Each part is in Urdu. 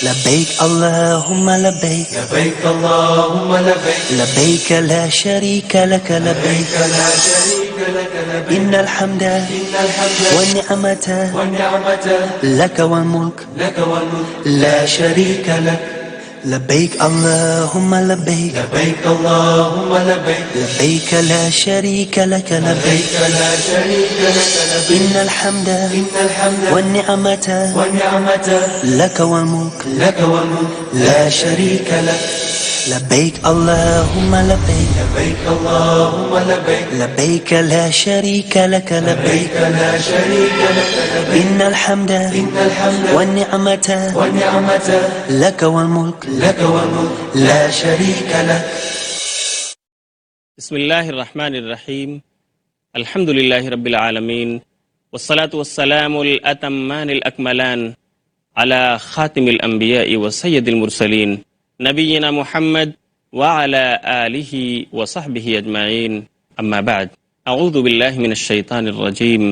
لبيك اللهم لبيك لبيك اللهم لبيك لبيك لا شريك لك لبيك لا شريك لك لبيك إن الحمد الحمد والنعمة والنعمة لك والملك لك والملك لا شريك لك لبيك اللهم لبيك لبيك اللهم لبيك لبيك لا شريك لك لبيك لا شريك لك لبيك إن الحمد الحمد والنعمة والنعمة لك والملك لك والملك لا شريك لك لبيك اللهم لبيك لبيك اللهم لبيك لبيك لا شريك لك لبيك لا شريك لك لبيك إن الحمد الحمد والنعمة والنعمة لك والملك لك والملك لا شريك لك. بسم اللہ الرحمن الرحیم الحمد للہ رب العالمین والصلاة والسلام الاتمان الاکملان علی خاتم الانبیاء وسید المرسلین نبینا محمد وعلی آلہ وصحبہ اجمعین اما بعد اعوذ باللہ من الشیطان الرجیم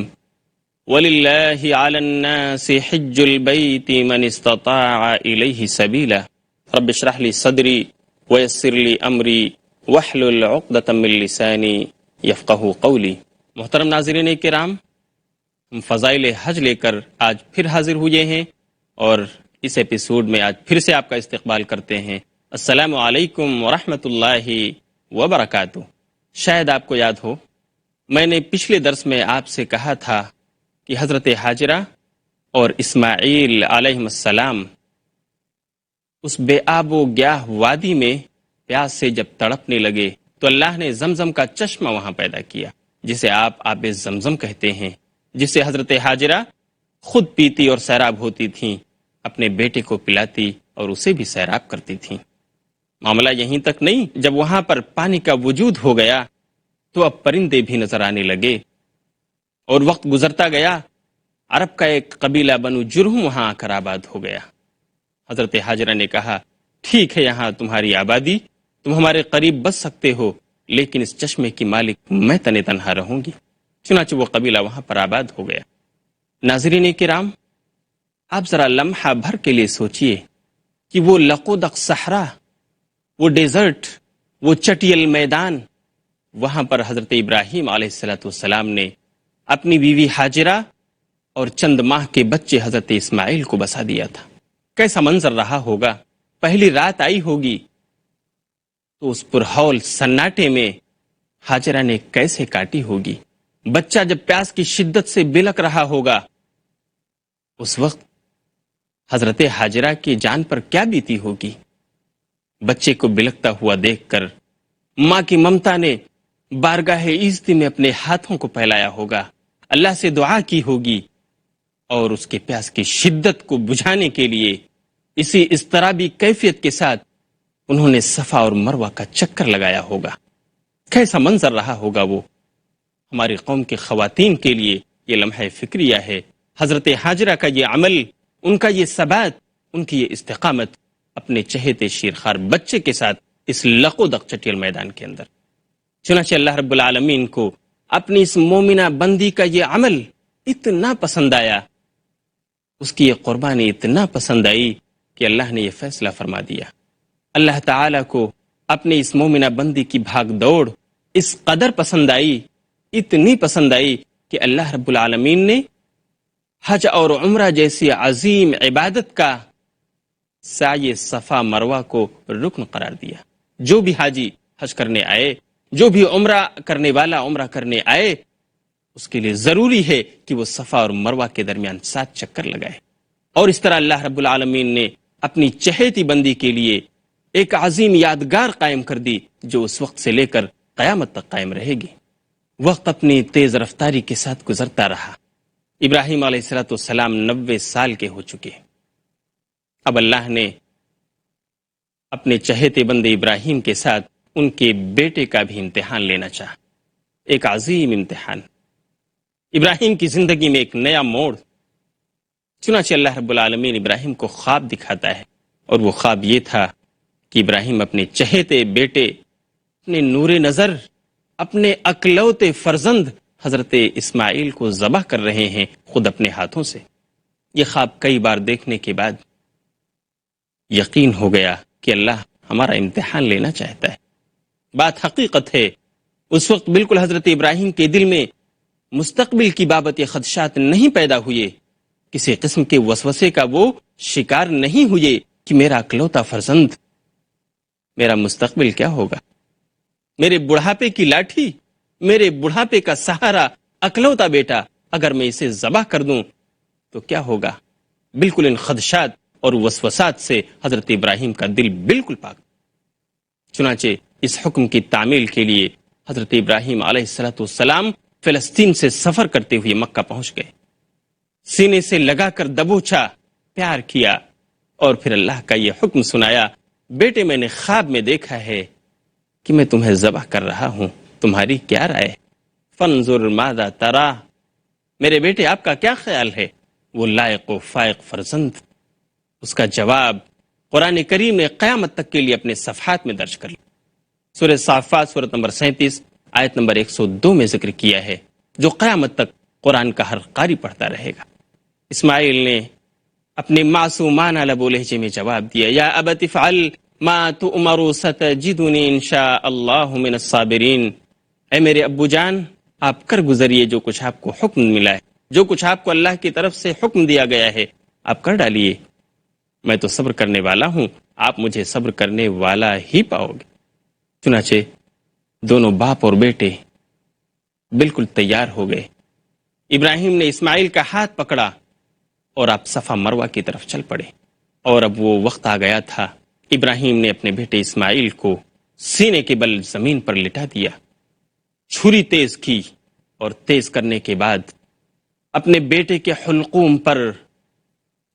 وَلِلَّهِ عَلَى النَّاسِ حِجُّ الْبَيْتِ مَنِ اسْتَطَاعَ إِلَيْهِ سَبِيلًا رب اشرح لي صدري ويسر لي أمري واحلل عقدة من لساني يفقهوا قولي. محترم ناظرین کرام، ہم فضائل حج لے کر آج پھر حاضر ہوئے ہیں اور اس ایپیسوڈ میں آج پھر سے آپ کا استقبال کرتے ہیں. السلام علیکم ورحمۃ اللہ وبرکاتہ. شاید آپ کو یاد ہو، میں نے پچھلے درس میں آپ سے کہا تھا کہ حضرت ہاجرہ اور اسماعیل علیہ السلام اس بے آب و گیاہ وادی میں پیاس سے جب تڑپنے لگے تو اللہ نے زمزم کا چشمہ وہاں پیدا کیا، جسے آپ آب زمزم کہتے ہیں، جسے حضرت ہاجرہ خود پیتی اور سیراب ہوتی تھیں، اپنے بیٹے کو پلاتی اور اسے بھی سیراب کرتی تھیں. معاملہ یہیں تک نہیں، جب وہاں پر پانی کا وجود ہو گیا تو اب پرندے بھی نظر آنے لگے، اور وقت گزرتا گیا، عرب کا ایک قبیلہ بنو جرہم وہاں آ کر آباد ہو گیا. حضرت ہاجرہ نے کہا، ٹھیک ہے یہاں تمہاری آبادی، تم ہمارے قریب بس سکتے ہو، لیکن اس چشمے کی مالک میں تن تنہا رہوں گی. چنانچہ وہ قبیلہ وہاں پر آباد ہو گیا. ناظرین کرام، آپ ذرا لمحہ بھر کے لیے سوچئے کہ وہ لقودق صحرا، وہ ڈیزرٹ، وہ چٹیل میدان، وہاں پر حضرت ابراہیم علیہ السلام نے اپنی بیوی ہاجرہ اور چند ماہ کے بچے حضرت اسماعیل کو بسا دیا تھا. کیسا منظر رہا ہوگا. پہلی رات آئی ہوگی تو اس پرہول سناٹے میں ہاجرہ نے کیسے کاٹی ہوگی. بچہ جب پیاس کی شدت سے بلک رہا ہوگا، اس وقت حضرت ہاجرہ کی جان پر کیا بیتی ہوگی. بچے کو بلکتا ہوا دیکھ کر ماں کی ممتا نے بارگاہ عزت میں اپنے ہاتھوں کو پھیلایا ہوگا، اللہ سے دعا کی ہوگی، اور اس کے پیاس کی شدت کو بجھانے کے لیے اسی اضطرابی کیفیت کے ساتھ انہوں نے صفا اور مروہ کا چکر لگایا ہوگا. کیسا منظر رہا ہوگا وہ. ہماری قوم کے خواتین کے لیے یہ لمحہ فکریہ ہے. حضرت ہاجرہ کا یہ عمل، ان کا یہ ثبات، ان کی یہ استقامت اپنے چہیتے شیرخوار بچے کے ساتھ اس لقودق چٹیل میدان کے اندر. چنانچہ اللہ رب العالمین کو اپنی اس مومنہ بندی کا یہ عمل اتنا پسند آیا، اس کی یہ قربانی اتنا پسند آئی کہ اللہ نے یہ فیصلہ فرما دیا. اللہ تعالیٰ کو اپنے اس مومنہ بندی کی بھاگ دوڑ اس قدر پسند آئی، اتنی پسند آئی کہ اللہ رب العالمین نے حج اور عمرہ جیسی عظیم عبادت کا سعی صفا مروہ کو رکن قرار دیا. جو بھی حاجی حج کرنے آئے، جو بھی عمرہ کرنے والا عمرہ کرنے آئے، اس کے لیے ضروری ہے کہ وہ صفا اور مروہ کے درمیان 7 چکر لگائے. اور اس طرح اللہ رب العالمین نے اپنی چہیتی بندی کے لیے ایک عظیم یادگار قائم کر دی، جو اس وقت سے لے کر قیامت تک قائم رہے گی. وقت اپنی تیز رفتاری کے ساتھ گزرتا رہا. ابراہیم علیہ السلام 90 سال کے ہو چکے. اب اللہ نے اپنے چہیتے بندے ابراہیم کے ساتھ ان کے بیٹے کا بھی امتحان لینا چاہا. ایک عظیم امتحان. ابراہیم کی زندگی میں ایک نیا موڑ. چنانچہ اللہ رب العالمین ابراہیم کو خواب دکھاتا ہے، اور وہ خواب یہ تھا کہ ابراہیم اپنے چہیتے بیٹے، اپنے نور نظر، اپنے اکلوتے فرزند حضرت اسماعیل کو ذبح کر رہے ہیں خود اپنے ہاتھوں سے. یہ خواب کئی بار دیکھنے کے بعد یقین ہو گیا کہ اللہ ہمارا امتحان لینا چاہتا ہے۔ بات حقیقت ہے، اس وقت بالکل حضرت ابراہیم کے دل میں مستقبل کی بابت یہ خدشات نہیں پیدا ہوئے، کسی قسم کے وسوسے کا وہ شکار نہیں ہوئے کہ میرا اکلوتا فرزند، میرا مستقبل کیا ہوگا، میرے بڑھاپے کی لاٹھی، میرے بڑھاپے کا سہارا اکلوتا بیٹا، اگر میں اسے ذبح کر دوں تو کیا ہوگا۔ بالکل ان خدشات اور وسوسات سے حضرت ابراہیم کا دل بالکل پاک۔ چنانچہ اس حکم کی تعمیل کے لیے حضرت ابراہیم علیہ السلام فلسطین سے سفر کرتے ہوئے مکہ پہنچ گئے، سینے سے لگا کر دبوچا، پیار کیا، اور پھر اللہ کا یہ حکم سنایا، بیٹے میں نے خواب میں دیکھا ہے کہ میں تمہیں ذبح کر رہا ہوں، تمہاری کیا رائے؟ فانظر ماذا ترا، میرے بیٹے آپ کا کیا خیال ہے؟ وہ لائق و فائق فرزند، اس کا جواب قرآن کریم نے قیامت تک کے لیے اپنے صفحات میں درج کر لیا۔ سورہ صافات سورۃ نمبر 37 آیت نمبر 102 میں ذکر کیا ہے، جو قیامت تک قرآن کا ہر قاری پڑھتا رہے گا۔ اسماعیل نے اپنے معصومانہ لب و لہجے میں جواب دیا، یا ابت افعل ما تؤمر ستجدنی انشاء اللہ من الصابرین، اے میرے ابو جان آپ کر گزریے جو کچھ آپ کو حکم ملا ہے، جو کچھ آپ کو اللہ کی طرف سے حکم دیا گیا ہے آپ کر ڈالیے، میں تو صبر کرنے والا ہوں، آپ مجھے صبر کرنے والا ہی پاؤ گے۔ چنانچہ دونوں باپ اور بیٹے بالکل تیار ہو گئے، ابراہیم نے اسماعیل کا ہاتھ پکڑا اور آپ صفا مروہ کی طرف چل پڑے، اور اب وہ وقت آ گیا تھا۔ ابراہیم نے اپنے بیٹے اسماعیل کو سینے کے بل زمین پر لٹا دیا، چھری تیز کی، اور تیز کرنے کے بعد اپنے بیٹے کے حلقوم پر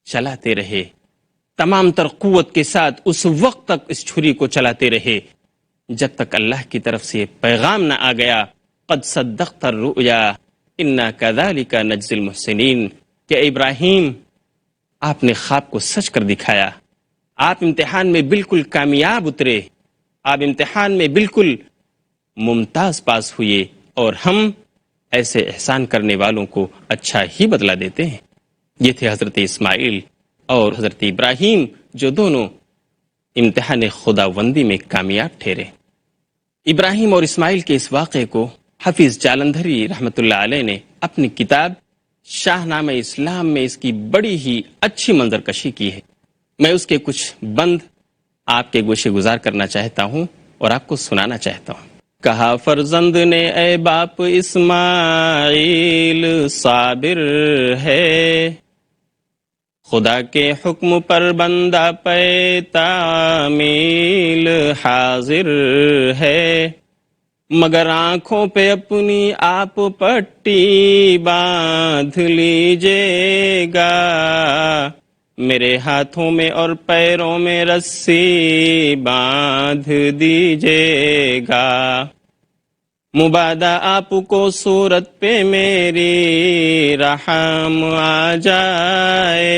چلاتے رہے، تمام تر قوت کے ساتھ اس وقت تک اس چھری کو چلاتے رہے جب تک اللہ کی طرف سے پیغام نہ آ گیا، قد صدقت الرؤیا انا کذالک نجزی المحسنین، کہ ابراہیم آپ نے خواب کو سچ کر دکھایا، آپ امتحان میں بالکل کامیاب اترے، آپ امتحان میں بالکل ممتاز پاس ہوئے، اور ہم ایسے احسان کرنے والوں کو اچھا ہی بدلہ دیتے ہیں۔ یہ تھے حضرت اسماعیل اور حضرت ابراہیم، جو دونوں امتحان خداوندی میں کامیاب ٹھہرے۔ ابراہیم اور اسماعیل کے اس واقعے کو حافظ جالندھری رحمۃ اللہ علیہ نے اپنی کتاب شاہ نامہ اسلام میں اس کی بڑی ہی اچھی منظر کشی کی ہے۔ میں اس کے کچھ بند آپ کے گوشے گزار کرنا چاہتا ہوں اور آپ کو سنانا چاہتا ہوں۔ کہا فرزند نے اے باپ اسماعیل صابر ہے، خدا کے حکم پر بندہ پہ تعمیل حاضر ہے، مگر آنکھوں پہ اپنی آپ پٹی باندھ لیجیے گا، میرے ہاتھوں میں اور پیروں میں رسی باندھ دیجیے گا، مبادا آپ کو صورت پہ میری رحم آ جائے،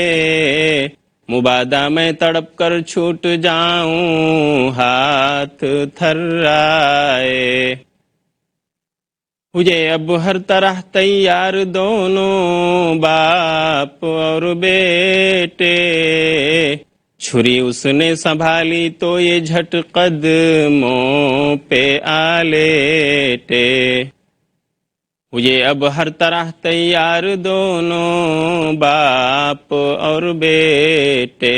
مبادا میں تڑپ کر چھوٹ جاؤں ہاتھ تھرائے، مجھے اب ہر طرح تیار دونوں باپ اور بیٹے، چھری اس نے سنبھالی تو یہ جھٹ قدموں پہ آ لیٹے، مجھے اب ہر طرح تیار دونوں باپ اور بیٹے،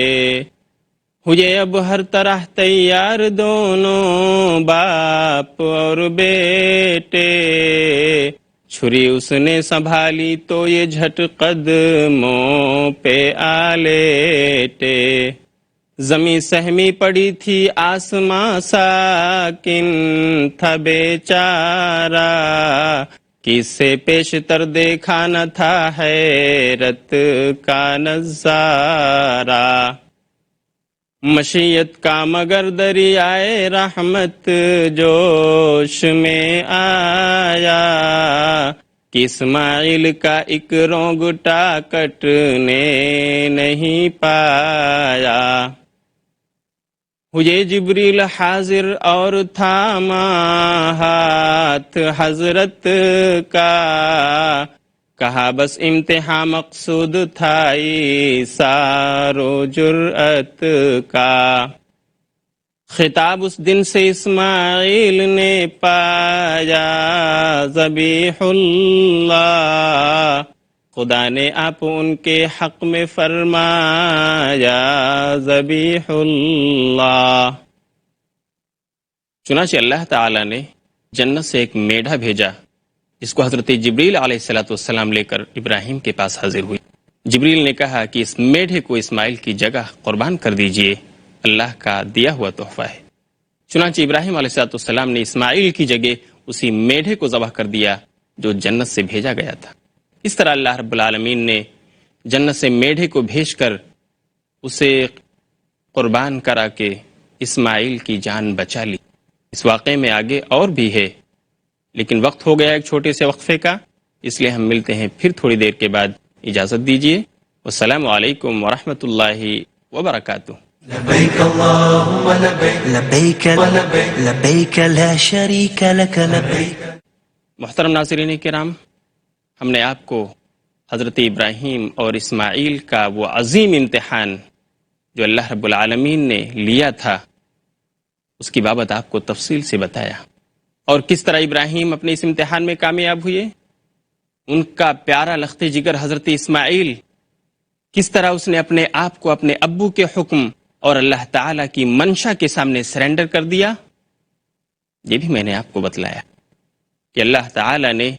مجھے اب ہر طرح تیار دونوں باپ اور بیٹے، چھری اس نے سنبھالی تو یہ جھٹ قدموں پہ آ لیٹے، زمیں سہمی پڑی تھی آسماں ساکن تھا بیچارہ، کس سے پیشتر دیکھا نہ تھا حیرت کا نظارہ، مشیت کا مگر دریائے رحمت جوش میں آیا، کہ اسماعیل کا ایک رونگٹا کٹنے نہیں پایا، یہ جبریل حاضر اور تھاما ہاتھ حضرت کا، کہا بس امتحان مقصود تھا ایثار و جرأت کا، خطاب اس دن سے اسماعیل نے پایا ذبیح اللہ، خدا نے آپ ان کے حق میں فرمایا ذبیح اللہ۔ چنانچہ اللہ تعالی نے جنت سے ایک میڈھا بھیجا جس کو حضرت جبریل علیہ السلام لے کر ابراہیم کے پاس حاضر ہوئی۔ جبریل نے کہا کہ اس میڈھے کو اسماعیل کی جگہ قربان کر دیجئے، اللہ کا دیا ہوا تحفہ ہے۔ چنانچہ ابراہیم علیہ السلام نے اسماعیل کی جگہ اسی میڈھے کو ذبح کر دیا جو جنت سے بھیجا گیا تھا۔ اس طرح اللہ رب العالمین نے جنت سے میڈھے کو بھیج کر اسے قربان کرا کے اسماعیل کی جان بچا لی۔ اس واقعے میں آگے اور بھی ہے، لیکن وقت ہو گیا ایک چھوٹے سے وقفے کا، اس لیے ہم ملتے ہیں پھر تھوڑی دیر کے بعد۔ اجازت دیجیے، والسلام علیکم ورحمۃ اللہ وبرکاتہ۔ لبيك اللهم لبيك لبيك ولبيك لبيك لا شريك لك لبيك۔ محترم ناظرین کرام، ہم نے آپ کو حضرت ابراہیم اور اسماعیل کا وہ عظیم امتحان جو اللہ رب العالمین نے لیا تھا اس کی بابت آپ کو تفصیل سے بتایا، اور کس طرح ابراہیم اپنے اس امتحان میں کامیاب ہوئے۔ ان کا پیارا لخت جگر حضرت اسماعیل، کس طرح اس نے اپنے آپ کو اپنے ابو کے حکم اور اللہ تعالیٰ کی منشا کے سامنے سرنڈر کر دیا۔ یہ بھی میں نے آپ کو بتلایا کہ اللہ تعالیٰ نے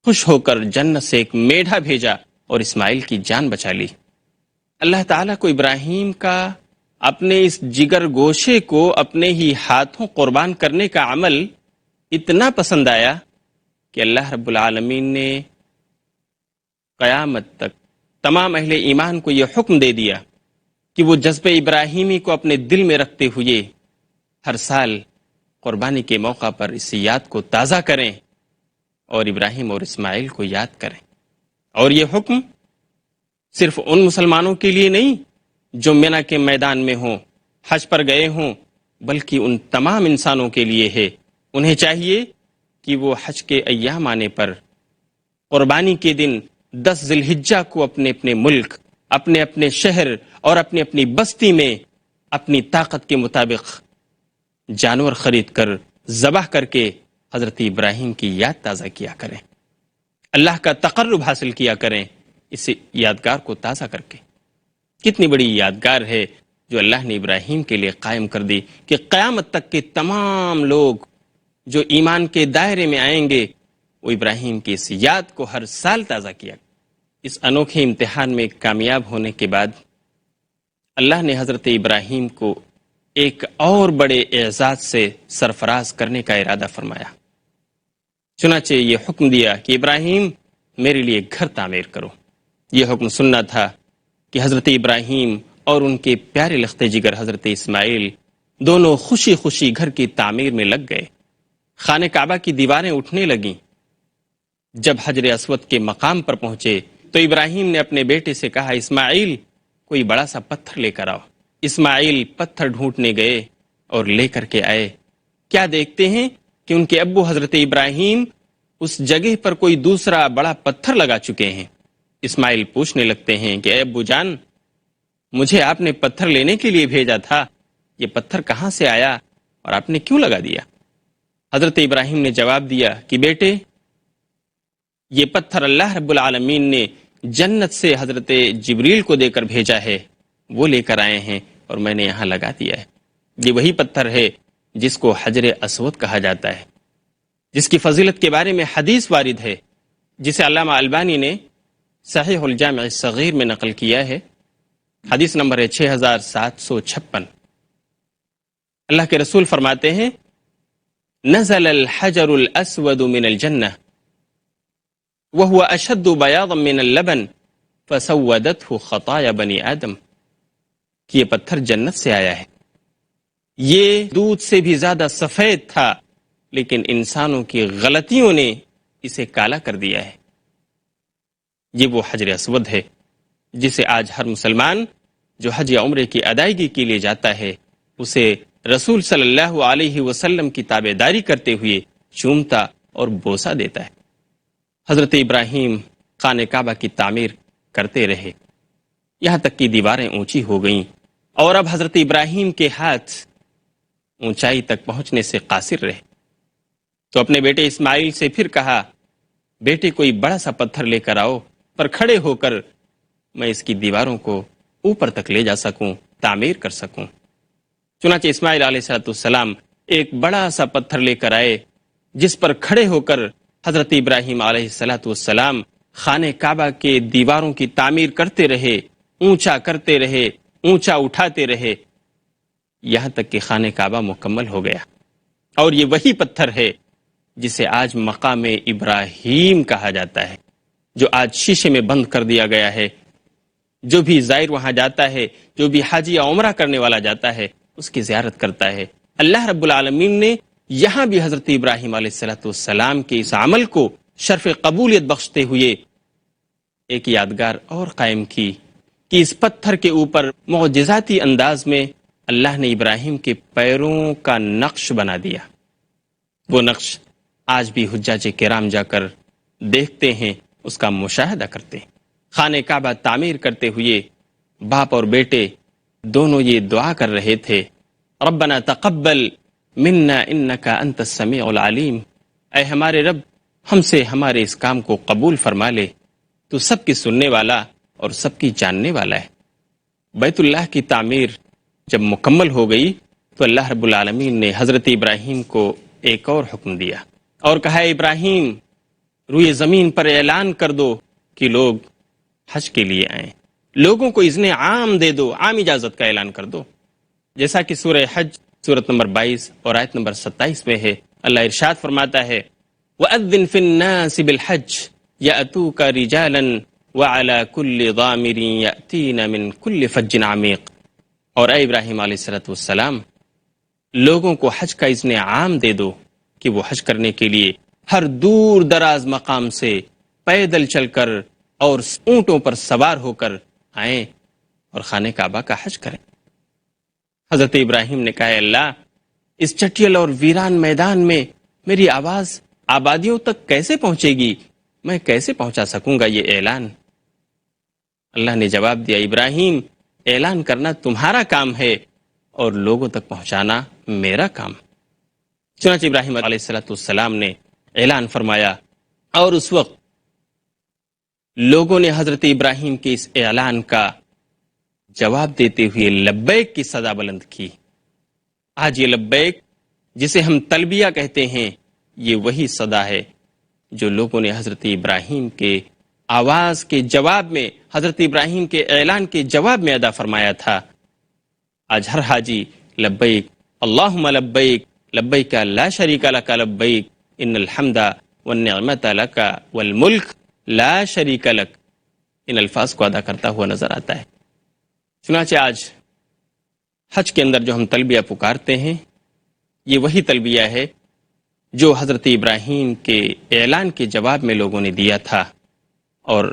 خوش ہو کر جنت سے ایک میڈھا بھیجا اور اسماعیل کی جان بچا لی۔ اللہ تعالیٰ کو ابراہیم کا اپنے اس جگر گوشے کو اپنے ہی ہاتھوں قربان کرنے کا عمل اتنا پسند آیا کہ اللہ رب العالمین نے قیامت تک تمام اہل ایمان کو یہ حکم دے دیا کہ وہ جذبہ ابراہیمی کو اپنے دل میں رکھتے ہوئے ہر سال قربانی کے موقع پر اس یاد کو تازہ کریں اور ابراہیم اور اسماعیل کو یاد کریں۔ اور یہ حکم صرف ان مسلمانوں کے لیے نہیں جو منی کے میدان میں ہوں، حج پر گئے ہوں، بلکہ ان تمام انسانوں کے لیے ہے۔ انہیں چاہیے کہ وہ حج کے ایام آنے پر قربانی کے دن 10 ذی الحجہ کو اپنے اپنے ملک، اپنے اپنے شہر اور اپنی اپنی بستی میں اپنی طاقت کے مطابق جانور خرید کر ذبح کر کے حضرت ابراہیم کی یاد تازہ کیا کریں، اللہ کا تقرب حاصل کیا کریں اس یادگار کو تازہ کر کے۔ کتنی بڑی یادگار ہے جو اللہ نے ابراہیم کے لیے قائم کر دی کہ قیامت تک کے تمام لوگ جو ایمان کے دائرے میں آئیں گے وہ ابراہیم کی اس یاد کو ہر سال تازہ کیا۔ اس انوکھے امتحان میں کامیاب ہونے کے بعد اللہ نے حضرت ابراہیم کو ایک اور بڑے اعزاز سے سرفراز کرنے کا ارادہ فرمایا۔ چنانچہ یہ حکم دیا کہ ابراہیم میرے لیے گھر تعمیر کرو۔ یہ حکم سننا تھا کہ حضرت ابراہیم اور ان کے پیارے لخت جگر حضرت اسماعیل دونوں خوشی خوشی گھر کی تعمیر میں لگ گئے۔ خانہ کعبہ کی دیواریں اٹھنے لگیں۔ جب حجر اسود کے مقام پر پہنچے تو ابراہیم نے اپنے بیٹے سے کہا، اسماعیل کوئی بڑا سا پتھر لے کر آؤ۔ اسماعیل پتھر ڈھونڈنے گئے اور لے کر کے آئے۔ کیا دیکھتے ہیں کہ ان کے ابو حضرت ابراہیم اس جگہ پر کوئی دوسرا بڑا پتھر لگا چکے ہیں۔ اسماعیل پوچھنے لگتے ہیں کہ اے ابو جان، مجھے آپ نے پتھر لینے کے لیے بھیجا تھا، یہ پتھر کہاں سے آیا اور آپ نے کیوں لگا دیا؟ حضرت ابراہیم نے جواب دیا کہ بیٹے، یہ پتھر اللہ رب العالمین نے جنت سے حضرت جبریل کو دے کر بھیجا ہے، وہ لے کر آئے ہیں اور میں نے یہاں لگا دیا ہے۔ یہ وہی پتھر ہے جس کو حجر اسود کہا جاتا ہے، جس کی فضیلت کے بارے میں حدیث وارد ہے، جسے علامہ البانی نے صحیح الجامع الصغیر میں نقل کیا ہے۔ حدیث نمبر ہے 6756۔ اللہ کے رسول فرماتے ہیں، نزل الحجر الاسود من الجنہ وهو اشد بیاضا من اللبن فسودته خطایا بنی آدم، کہ یہ پتھر جنت سے آیا ہے، یہ دودھ سے بھی زیادہ سفید تھا لیکن انسانوں کی غلطیوں نے اسے کالا کر دیا ہے۔ یہ وہ حجر اسود ہے جسے آج ہر مسلمان جو حج یا عمرے کی ادائیگی کے لیے جاتا ہے اسے رسول صلی اللہ علیہ وسلم کی تابعداری کرتے ہوئے چومتا اور بوسہ دیتا ہے۔ حضرت ابراہیم خانہ کعبہ کی تعمیر کرتے رہے، یہاں تک کہ دیواریں اونچی ہو گئیں، اور اب حضرت ابراہیم کے ہاتھ اونچائی تک پہنچنے سے قاصر رہے، تو اپنے بیٹے اسماعیل سے پھر کہا، بیٹے کوئی بڑا سا پتھر لے کر آؤ، پر کھڑے ہو کر میں اس کی دیواروں کو اوپر تک لے جا سکوں، تعمیر کر سکوں۔ چنانچہ اسماعیل علیہ السلام ایک بڑا سا پتھر لے کر آئے، جس پر کھڑے ہو کر حضرت ابراہیم علیہ السلام خانہ کعبہ کے دیواروں کی تعمیر کرتے رہے، اونچا کرتے رہے، اونچا اٹھاتے رہے، یہاں تک کہ خانہ کعبہ مکمل ہو گیا۔ اور یہ وہی پتھر ہے جسے آج مقام ابراہیم کہا جاتا ہے، جو آج شیشے میں بند کر دیا گیا ہے۔ جو بھی زائر وہاں جاتا ہے، جو بھی حاجی یا عمرہ کرنے والا جاتا ہے، اس کی زیارت کرتا ہے۔ اللہ رب العالمین نے یہاں بھی حضرت ابراہیم علیہ السلام کے اس عمل کو شرف قبولیت بخشتے ہوئے ایک یادگار اور قائم کی کہ اس پتھر کے اوپر معجزاتی انداز میں اللہ نے ابراہیم کے پیروں کا نقش بنا دیا۔ وہ نقش آج بھی حجاج کرام جا کر دیکھتے ہیں، اس کا مشاہدہ کرتے ہیں۔ خانہ کعبہ تعمیر کرتے ہوئے باپ اور بیٹے دونوں یہ دعا کر رہے تھے، ربنا تقبل منا انک انت السمیع العلیم، اے ہمارے رب ہم سے ہمارے اس کام کو قبول فرما لے، تو سب کی سننے والا اور سب کی جاننے والا ہے۔ بیت اللہ کی تعمیر جب مکمل ہو گئی تو اللہ رب العالمین نے حضرت ابراہیم کو ایک اور حکم دیا اور کہا، ابراہیم روئے زمین پر اعلان کر دو کہ لوگ حج کے لیے آئیں، لوگوں کو اذن عام دے دو، عام اجازت کا اعلان کر دو، جیسا کہ سورہ حج سورت نمبر 22 اور آیت نمبر 27 میں ہے۔ اللہ ارشاد فرماتا ہے، وَأَذِّن فِي النَّاسِ بِالْحَجِّ يَأْتُوكَ رِجَالًا وَعَلَى كُلِّ ضَامِرٍ يَأْتِينَ مِنْ كُلِّ فَجٍّ عَمِيقٍ، اور اے ابراہیم علیہ السلام لوگوں کو حج کا اذن عام دے دو کہ وہ حج کرنے کے لیے ہر دور دراز مقام سے پیدل چل کر اور اونٹوں پر سوار ہو کر آئیں اور خانہ کعبہ کا حج کریں۔ حضرت ابراہیم نے کہا، اللہ اس چٹیل اور ویران میدان میں میری آواز آبادیوں تک کیسے پہنچے گی؟ میں کیسے پہنچا سکوں گا یہ اعلان؟ اللہ نے جواب دیا، ابراہیم اعلان کرنا تمہارا کام ہے اور لوگوں تک پہنچانا میرا کام۔ چنانچہ ابراہیم علیہ السلام نے اعلان فرمایا، اور اس وقت لوگوں نے حضرت ابراہیم کے اس اعلان کا جواب دیتے ہوئے لبیک کی صدا بلند کی۔ آج یہ لبیک جسے ہم تلبیہ کہتے ہیں، یہ وہی صدا ہے جو لوگوں نے حضرت ابراہیم کے آواز کے جواب میں، حضرت ابراہیم کے اعلان کے جواب میں ادا فرمایا تھا۔ آج ہر حاجی لبیک اللہم لبیک لبیک لا شریک لک لبیک ان الحمد والنعمت لک والملک لا شریک لک، ان الفاظ کو ادا کرتا ہوا نظر آتا ہے۔ چنانچہ آج حج کے اندر جو ہم تلبیہ پکارتے ہیں، یہ وہی تلبیہ ہے جو حضرت ابراہیم کے اعلان کے جواب میں لوگوں نے دیا تھا اور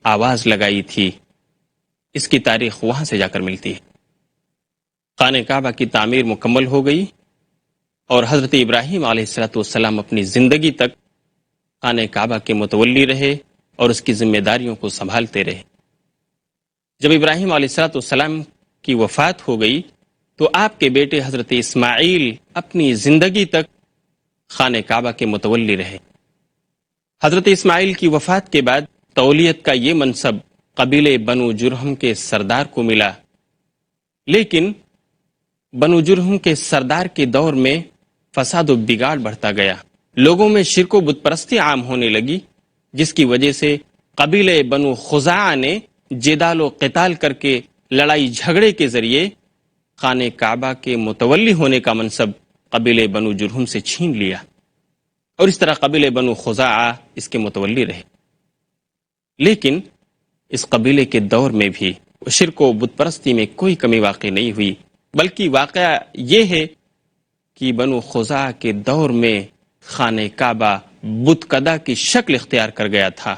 آواز لگائی تھی۔ اس کی تاریخ وہاں سے جا کر ملتی ہے۔ خانہ کعبہ کی تعمیر مکمل ہو گئی اور حضرت ابراہیم علیہ السلام اپنی زندگی تک خانہ کعبہ کے متولی رہے اور اس کی ذمہ داریوں کو سنبھالتے رہے۔ جب ابراہیم علیہ السلام کی وفات ہو گئی تو آپ کے بیٹے حضرت اسماعیل اپنی زندگی تک خانہ کعبہ کے متولی رہے۔ حضرت اسماعیل کی وفات کے بعد تولیت کا یہ منصب قبیلے بنو جرہم کے سردار کو ملا، لیکن بنو جرہم کے سردار کے دور میں فساد و بگاڑ بڑھتا گیا، لوگوں میں شرک و بت پرستی عام ہونے لگی، جس کی وجہ سے قبیلے بنو خزاعہ نے جدال و قتال کر کے لڑائی جھگڑے کے ذریعے خانہ کعبہ کے متولی ہونے کا منصب قبیلے بنو جرہم سے چھین لیا، اور اس طرح قبیلے بنو خزاعہ اس کے متولی رہے۔ لیکن اس قبیلے کے دور میں بھی شرک و بت پرستی میں کوئی کمی واقع نہیں ہوئی، بلکہ واقعہ یہ ہے کہ بنو خزاعہ کے دور میں خانہ کعبہ بت کدا کی شکل اختیار کر گیا تھا۔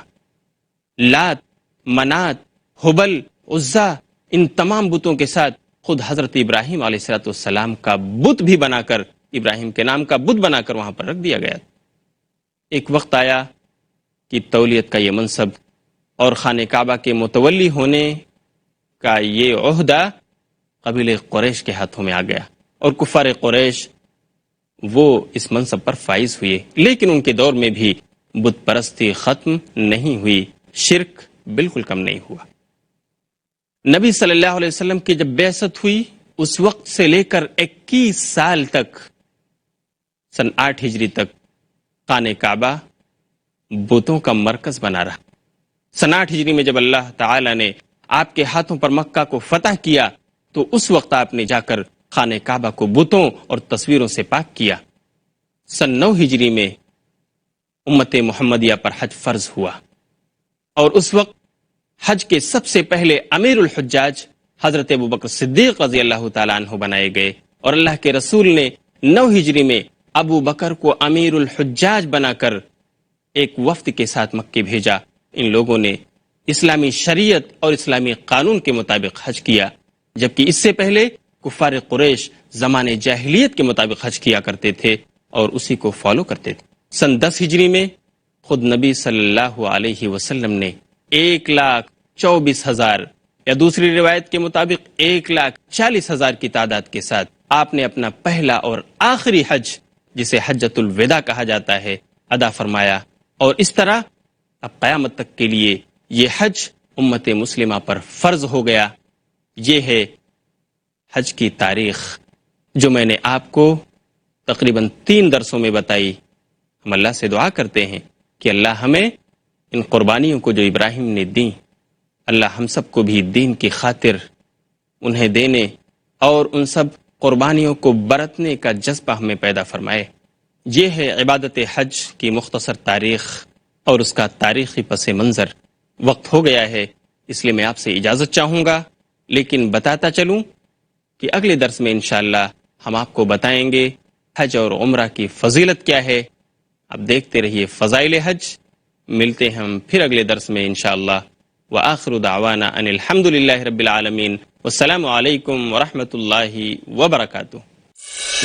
لات، منات، حبل، عزا، ان تمام بتوں کے ساتھ خود حضرت ابراہیم علیہ السلام کا بت بھی بنا کر، ابراہیم کے نام کا بت بنا کر وہاں پر رکھ دیا گیا۔ ایک وقت آیا کی تولیت کا یہ منصب اور خانہ کعبہ کے متولی ہونے کا یہ عہدہ قبیلہ قریش کے ہاتھوں میں آ گیا، اور کفار قریش وہ اس منصب پر فائز ہوئے، لیکن ان کے دور میں بھی بت پرستی ختم نہیں ہوئی، شرک بالکل کم نہیں ہوا۔ نبی صلی اللہ علیہ وسلم کی جب بعثت ہوئی اس وقت سے لے کر 21 سال تک، سن 8 ہجری تک، خانہ کعبہ بتوں کا مرکز بنا رہا۔ سن 8 ہجری میں جب اللہ تعالی نے آپ کے ہاتھوں پر مکہ کو فتح کیا تو اس وقت آپ نے جا کر خانہ کعبہ کو بتوں اور تصویروں سے پاک کیا۔ سن 9 ہجری میں امت محمدیہ پر حج فرض ہوا، اور اس وقت حج کے سب سے پہلے امیر الحجاج حضرت ابوبکر صدیق رضی اللہ تعالیٰ عنہ بنائے گئے، اور اللہ کے رسول نے 9 ہجری میں ابو بکر کو امیر الحجاج بنا کر ایک وفد کے ساتھ مکے بھیجا۔ ان لوگوں نے اسلامی شریعت اور اسلامی قانون کے مطابق حج کیا، جبکہ اس سے پہلے کفار قریش زمانے جاہلیت کے مطابق حج کیا کرتے تھے اور اسی کو فالو کرتے تھے۔ سن 10 ہجری میں خود نبی صلی اللہ علیہ وسلم نے 1,24,000 یا دوسری روایت کے مطابق 1,40,000 کی تعداد کے ساتھ آپ نے اپنا پہلا اور آخری حج، جسے حجۃ الوداع کہا جاتا ہے، ادا فرمایا، اور اس طرح اب قیامت تک کے لیے یہ حج امت مسلمہ پر فرض ہو گیا۔ یہ ہے حج کی تاریخ جو میں نے آپ کو تقریباً 3 درسوں میں بتائی۔ ہم اللہ سے دعا کرتے ہیں کہ اللہ ہمیں ان قربانیوں کو جو ابراہیم نے دیں، اللہ ہم سب کو بھی دین کی خاطر انہیں دینے اور ان سب قربانیوں کو برتنے کا جذبہ ہمیں پیدا فرمائے۔ یہ ہے عبادت حج کی مختصر تاریخ اور اس کا تاریخی پس منظر۔ وقت ہو گیا ہے، اس لیے میں آپ سے اجازت چاہوں گا، لیکن بتاتا چلوں کہ اگلے درس میں انشاءاللہ ہم آپ کو بتائیں گے حج اور عمرہ کی فضیلت کیا ہے۔ اب دیکھتے رہیے فضائل حج۔ ملتے ہیں ہم پھر اگلے درس میں انشاءاللہ۔ وآخر دعوانا ان الحمد للہ رب العالمین، والسلام علیکم ورحمۃ اللہ وبرکاتہ۔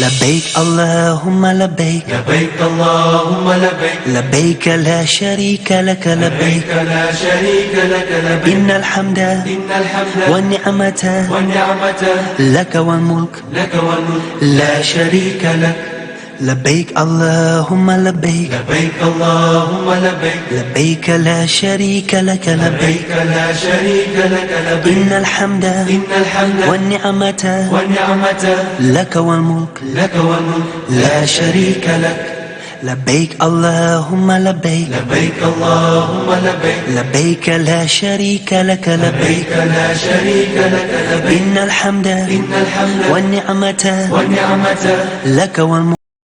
لبيك اللهم لبيك لبيك اللهم لبيك لبيك لا شريك لك لبيك لا شريك لك لبيك إن الحمد إن الحمد والنعمة والنعمة لك والملك لك والملك لا شريك لك لبيك اللهم لبيك لبيك اللهم لبيك لبيك لا شريك لك لبيك لبيك لا شريك لك لبيك إن الحمد إن الحمد والنعمة والنعمة لك والملك لك والملك لا شريك لك لبيك اللهم لبيك لبيك اللهم لبيك لبيك لا شريك لك لبيك لبيك لا شريك لك لبيك إن الحمد إن الحمد والنعمة والنعمة لك والملك